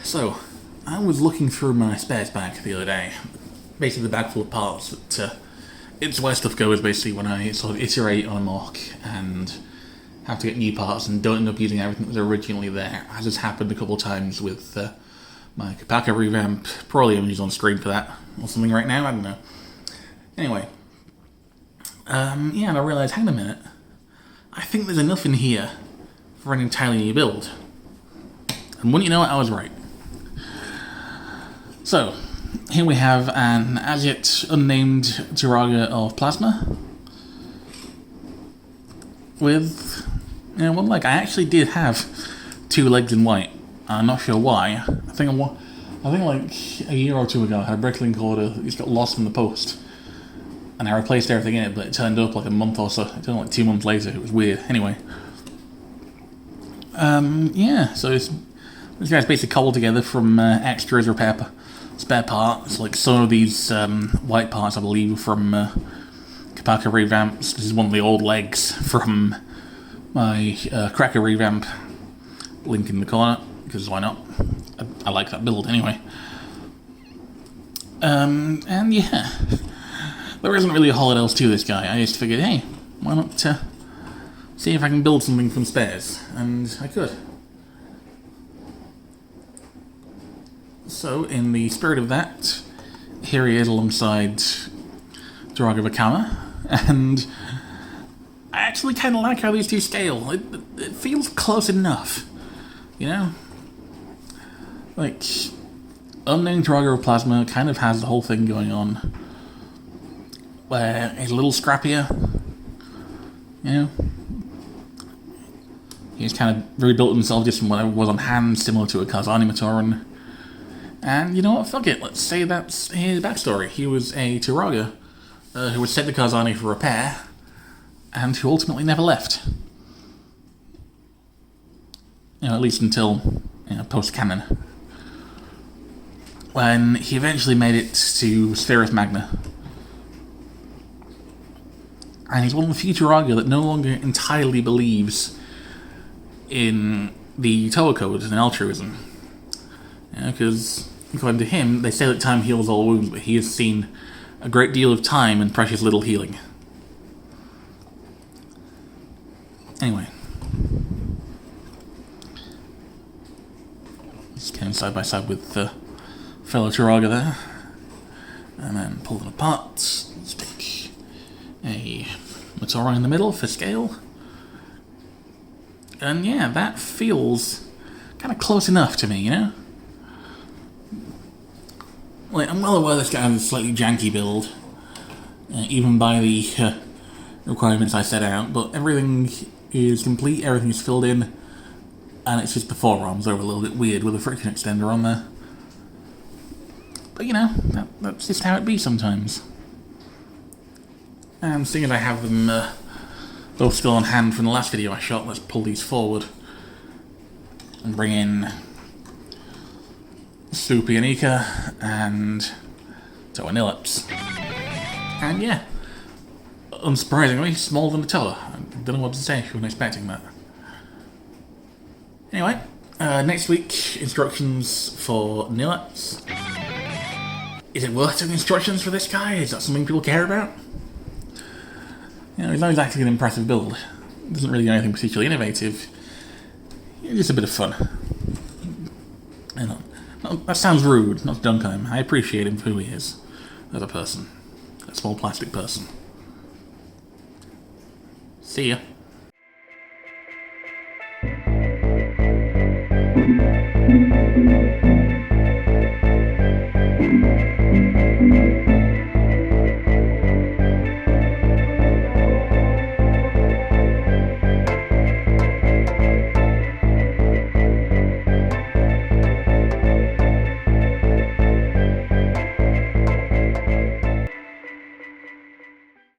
So, I was looking through my spares bag the other day. Basically the bag full of parts, but it's where stuff goes basically when I sort of iterate on a mock and have to get new parts and don't end up using everything that was originally there. As has happened a couple of times with my Kapaka revamp. Probably images on screen for that or something right now, I don't know. Anyway, and I realised, hang on a minute, I think there's enough in here for an entirely new build. And wouldn't you know it, I was right. So, here we have an as yet unnamed Turaga of Plasma. With, one leg. I actually did have 2 legs in white. I'm not sure why. I think like a year or 2 ago I had a bricklink order that just got lost from the post. And I replaced everything in it, but it turned up like a month or so. It turned up like 2 months later. It was weird. Anyway. So this guy's basically cobbled together from extras, spare parts. Like some of these white parts, I believe, from Kapaka revamps. This is one of the old legs from my Cracker revamp. Link in the corner, because why not? I like that build anyway. And yeah, there isn't really a whole lot else to this guy. I just figured, hey, why not see if I can build something from spares? And I could. So, in the spirit of that, here he is alongside Turaga Vakama, and I actually kind of like how these two scale. It feels close enough, you know? Like, unnamed Turaga of Plasma kind of has the whole thing going on, where he's a little scrappier, you know? He's kind of rebuilt himself just from whatever was on hand, similar to a Kazani Matoran. And you know what, fuck it, let's say that's his backstory. He was a Turaga who was sent to Kazani for repair, and who ultimately never left. At least until, post-canon. When he eventually made it to Spherus Magna. And he's one of the few Turaga that no longer entirely believes in the Toa Code and altruism. Because, according to him, they say that time heals all wounds, but he has seen a great deal of time and precious little healing. Anyway. Just came side by side with the fellow Turaga there. And then pull them apart. Stick a Matoran in the middle for scale. And yeah, that feels kind of close enough to me, you know? Like, I'm well aware this guy has a slightly janky build, even by the requirements I set out, but everything is complete, everything is filled in, and it's just the forearms are a little bit weird with a friction extender on there. But that's just how it be sometimes. And seeing as I have them both still on hand from the last video I shot, let's pull these forward and bring in Bionicle and Toa Nilips. And yeah, unsurprisingly, smaller than the Toa. I don't know what to say, I wasn't expecting that. Anyway, next week, instructions for Nilips. Is it worth doing instructions for this guy? Is that something people care about? He's not exactly an impressive build. Doesn't really do anything particularly innovative. Just a bit of fun. That sounds rude, not to dunk on him. I appreciate him for who he is as a person. A small plastic person. See ya.